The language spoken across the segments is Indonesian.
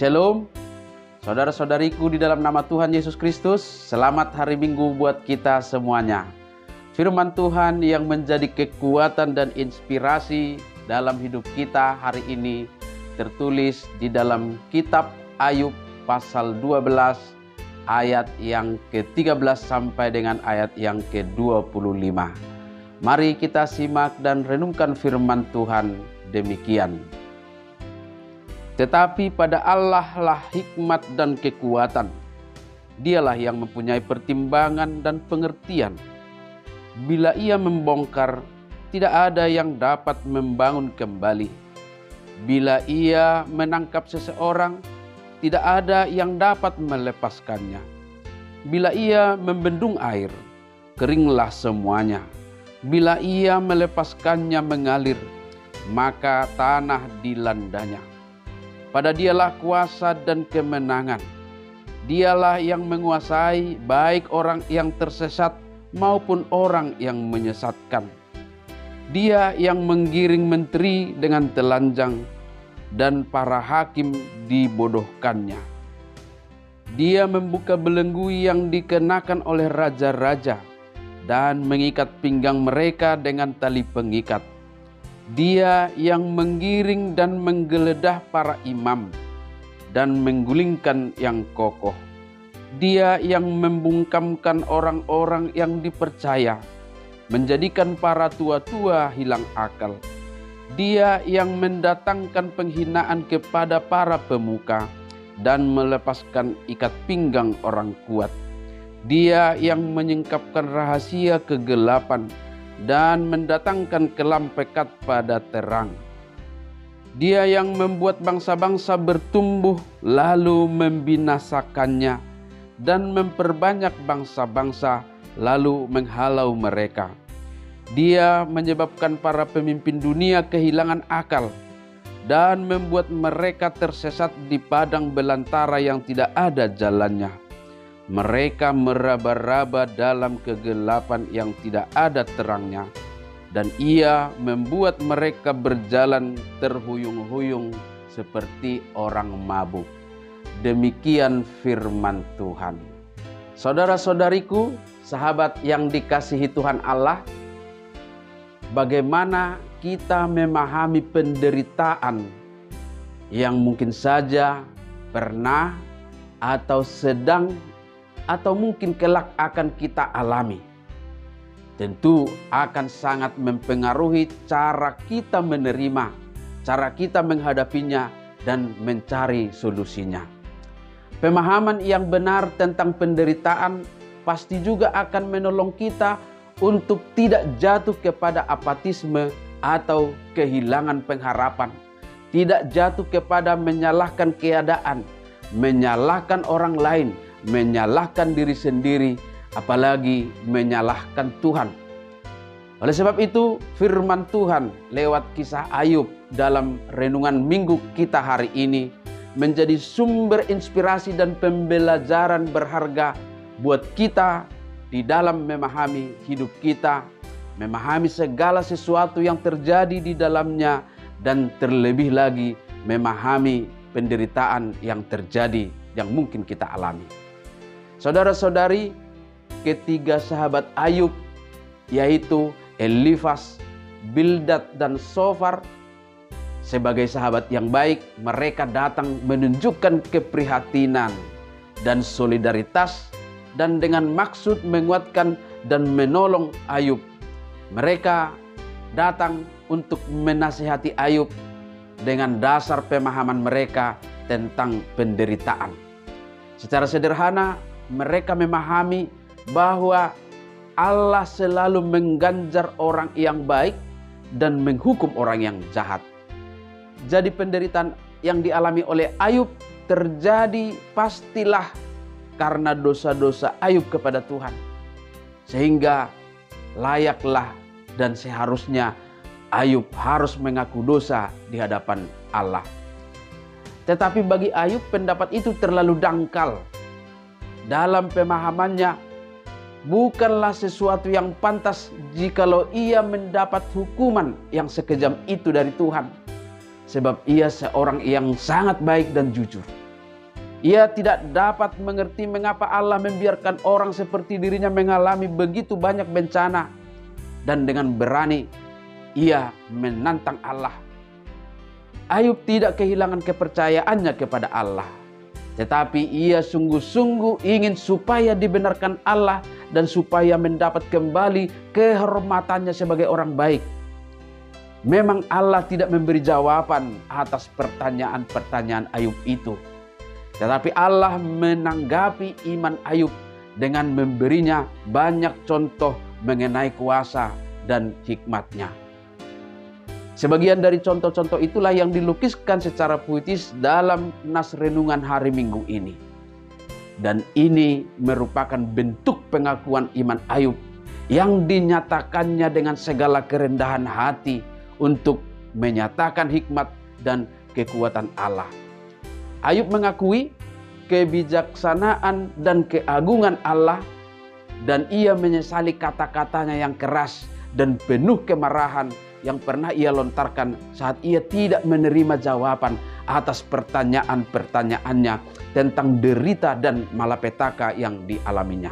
Shalom, saudara-saudariku di dalam nama Tuhan Yesus Kristus. Selamat hari Minggu buat kita semuanya. Firman Tuhan yang menjadi kekuatan dan inspirasi dalam hidup kita hari ini tertulis di dalam kitab Ayub pasal 12 ayat yang ke-13 sampai dengan ayat yang ke-25. Mari kita simak dan renungkan firman Tuhan demikian. Tetapi pada Allah lah hikmat dan kekuatan. Dialah yang mempunyai pertimbangan dan pengertian. Bila ia membongkar, tidak ada yang dapat membangun kembali. Bila ia menangkap seseorang, tidak ada yang dapat melepaskannya. Bila ia membendung air, keringlah semuanya. Bila ia melepaskannya mengalir, maka tanah dilandanya. Pada dialah kuasa dan kemenangan. Dialah yang menguasai baik orang yang tersesat maupun orang yang menyesatkan. Dia yang menggiring menteri dengan telanjang dan para hakim dibodohkannya. Dia membuka belenggu yang dikenakan oleh raja-raja dan mengikat pinggang mereka dengan tali pengikat. Dia yang menggiring dan menggeledah para imam dan menggulingkan yang kokoh. Dia yang membungkamkan orang-orang yang dipercaya, menjadikan para tua-tua hilang akal. Dia yang mendatangkan penghinaan kepada para pemuka dan melepaskan ikat pinggang orang kuat. Dia yang menyingkapkan rahasia kegelapan dan mendatangkan kelam pekat pada terang. Dia yang membuat bangsa-bangsa bertumbuh lalu membinasakannya dan memperbanyak bangsa-bangsa lalu menghalau mereka. Dia menyebabkan para pemimpin dunia kehilangan akal dan membuat mereka tersesat di padang belantara yang tidak ada jalannya. Mereka meraba-raba dalam kegelapan yang tidak ada terangnya, dan ia membuat mereka berjalan terhuyung-huyung seperti orang mabuk. Demikian firman Tuhan. Saudara-saudariku, sahabat yang dikasihi Tuhan Allah, bagaimana kita memahami penderitaan yang mungkin saja pernah atau sedang atau mungkin kelak akan kita alami. Tentu akan sangat mempengaruhi cara kita menerima, cara kita menghadapinya dan mencari solusinya. Pemahaman yang benar tentang penderitaan pasti juga akan menolong kita untuk tidak jatuh kepada apatisme atau kehilangan pengharapan, tidak jatuh kepada menyalahkan keadaan, menyalahkan orang lain, menyalahkan diri sendiri, apalagi menyalahkan Tuhan. Oleh sebab itu, firman Tuhan lewat kisah Ayub dalam renungan minggu kita hari ini menjadi sumber inspirasi dan pembelajaran berharga buat kita di dalam memahami hidup kita, memahami segala sesuatu yang terjadi di dalamnya, dan terlebih lagi memahami penderitaan yang terjadi yang mungkin kita alami. Saudara-saudari, ketiga sahabat Ayub, yaitu Elifas, Bildad, dan Sofar, sebagai sahabat yang baik, mereka datang menunjukkan keprihatinan dan solidaritas, dan dengan maksud menguatkan dan menolong Ayub. Mereka datang untuk menasihati Ayub dengan dasar pemahaman mereka tentang penderitaan. Secara sederhana, mereka memahami bahwa Allah selalu mengganjar orang yang baik dan menghukum orang yang jahat. Jadi penderitaan yang dialami oleh Ayub terjadi pastilah karena dosa-dosa Ayub kepada Tuhan. Sehingga layaklah dan seharusnya Ayub harus mengaku dosa di hadapan Allah. Tetapi bagi Ayub pendapat itu terlalu dangkal. Dalam pemahamannya, bukanlah sesuatu yang pantas jikalau ia mendapat hukuman yang sekejam itu dari Tuhan. Sebab ia seorang yang sangat baik dan jujur. Ia tidak dapat mengerti mengapa Allah membiarkan orang seperti dirinya mengalami begitu banyak bencana. Dan dengan berani ia menantang Allah. Ayub tidak kehilangan kepercayaannya kepada Allah. Tetapi ia sungguh-sungguh ingin supaya dibenarkan Allah dan supaya mendapat kembali kehormatannya sebagai orang baik. Memang Allah tidak memberi jawaban atas pertanyaan-pertanyaan Ayub itu. Tetapi Allah menanggapi iman Ayub dengan memberinya banyak contoh mengenai kuasa dan hikmat-Nya. Sebagian dari contoh-contoh itulah yang dilukiskan secara puitis dalam nas renungan hari Minggu ini. Dan ini merupakan bentuk pengakuan iman Ayub yang dinyatakannya dengan segala kerendahan hati untuk menyatakan hikmat dan kekuatan Allah. Ayub mengakui kebijaksanaan dan keagungan Allah, dan ia menyesali kata-katanya yang keras dan penuh kemarahan yang pernah ia lontarkan saat ia tidak menerima jawaban atas pertanyaan-pertanyaannya tentang derita dan malapetaka yang dialaminya.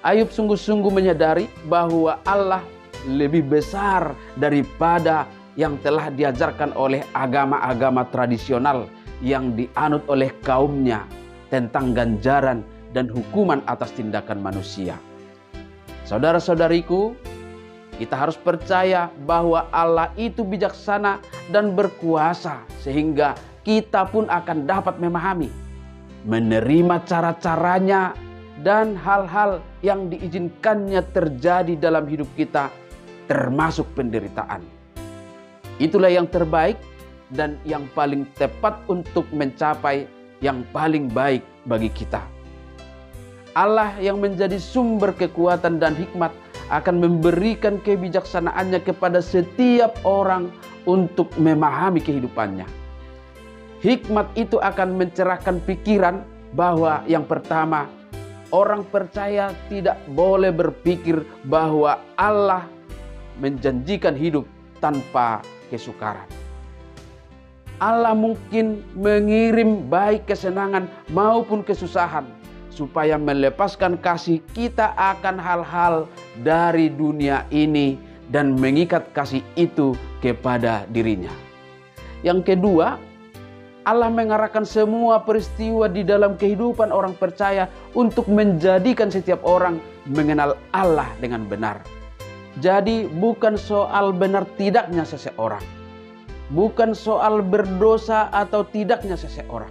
Ayub sungguh-sungguh menyadari bahwa Allah lebih besar daripada yang telah diajarkan oleh agama-agama tradisional yang dianut oleh kaumnya tentang ganjaran dan hukuman atas tindakan manusia. Saudara-saudariku, kita harus percaya bahwa Allah itu bijaksana dan berkuasa sehingga kita pun akan dapat memahami, menerima cara-caranya dan hal-hal yang diizinkannya terjadi dalam hidup kita, termasuk penderitaan. Itulah yang terbaik dan yang paling tepat untuk mencapai yang paling baik bagi kita. Allah yang menjadi sumber kekuatan dan hikmat akan memberikan kebijaksanaannya kepada setiap orang untuk memahami kehidupannya. Hikmat itu akan mencerahkan pikiran bahwa yang pertama, orang percaya tidak boleh berpikir bahwa Allah menjanjikan hidup tanpa kesukaran. Allah mungkin mengirim baik kesenangan maupun kesusahan supaya melepaskan kasih kita akan hal-hal dari dunia ini dan mengikat kasih itu kepada dirinya. Yang kedua, Allah mengarahkan semua peristiwa di dalam kehidupan orang percaya untuk menjadikan setiap orang mengenal Allah dengan benar. Jadi bukan soal benar tidaknya seseorang, bukan soal berdosa atau tidaknya seseorang.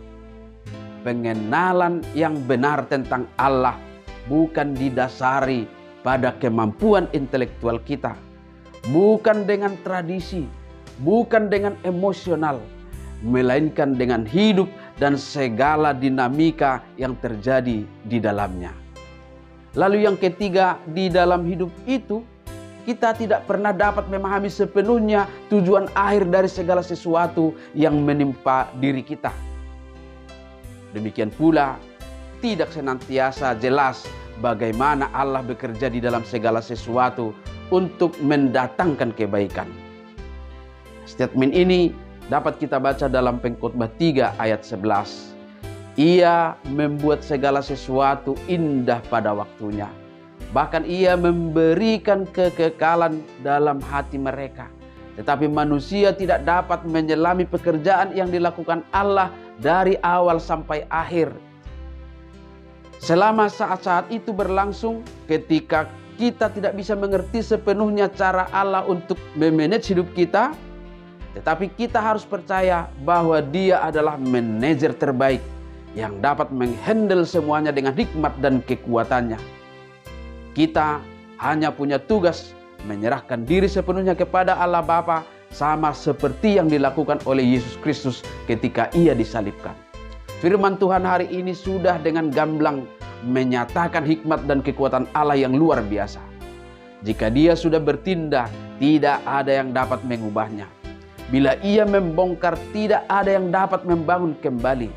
Pengenalan yang benar tentang Allah bukan didasari pada kemampuan intelektual kita, bukan dengan tradisi, bukan dengan emosional, melainkan dengan hidup dan segala dinamika yang terjadi di dalamnya. Lalu yang ketiga, di dalam hidup itu kita tidak pernah dapat memahami sepenuhnya tujuan akhir dari segala sesuatu yang menimpa diri kita. Demikian pula, tidak senantiasa jelas bagaimana Allah bekerja di dalam segala sesuatu untuk mendatangkan kebaikan. Statement ini dapat kita baca dalam Pengkhotbah 3 ayat 11. Ia membuat segala sesuatu indah pada waktunya. Bahkan ia memberikan kekekalan dalam hati mereka. Tetapi manusia tidak dapat menyelami pekerjaan yang dilakukan Allah dari awal sampai akhir. Selama saat-saat itu berlangsung, ketika kita tidak bisa mengerti sepenuhnya cara Allah untuk memanage hidup kita, tetapi kita harus percaya bahwa Dia adalah manajer terbaik yang dapat menghandle semuanya dengan hikmat dan kekuatannya. Kita hanya punya tugas menyerahkan diri sepenuhnya kepada Allah Bapa, sama seperti yang dilakukan oleh Yesus Kristus ketika Ia disalibkan. Firman Tuhan hari ini sudah dengan gamblang menyatakan hikmat dan kekuatan Allah yang luar biasa. Jika Dia sudah bertindak, tidak ada yang dapat mengubahnya. Bila Ia membongkar, tidak ada yang dapat membangun kembali.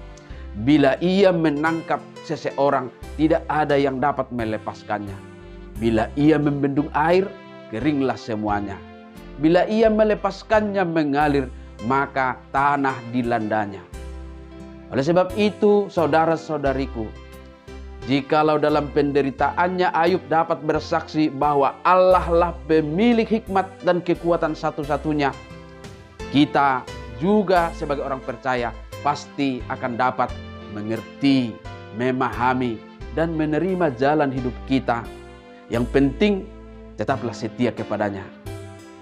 Bila Ia menangkap seseorang, tidak ada yang dapat melepaskannya. Bila Ia membendung air, keringlah semuanya. Bila Ia melepaskannya mengalir, maka tanah dilandanya. Oleh sebab itu, saudara-saudariku, jikalau dalam penderitaannya Ayub dapat bersaksi bahwa Allah lah pemilik hikmat dan kekuatan satu-satunya, kita juga sebagai orang percaya pasti akan dapat mengerti, memahami, dan menerima jalan hidup kita. Yang penting tetaplah setia kepadanya.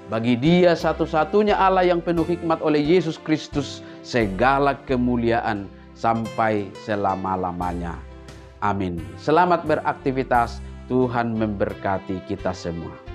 Bagi Dia satu-satunya Allah yang penuh hikmat oleh Yesus Kristus, segala kemuliaan sampai selama-lamanya. Amin. Selamat beraktivitas. Tuhan memberkati kita semua.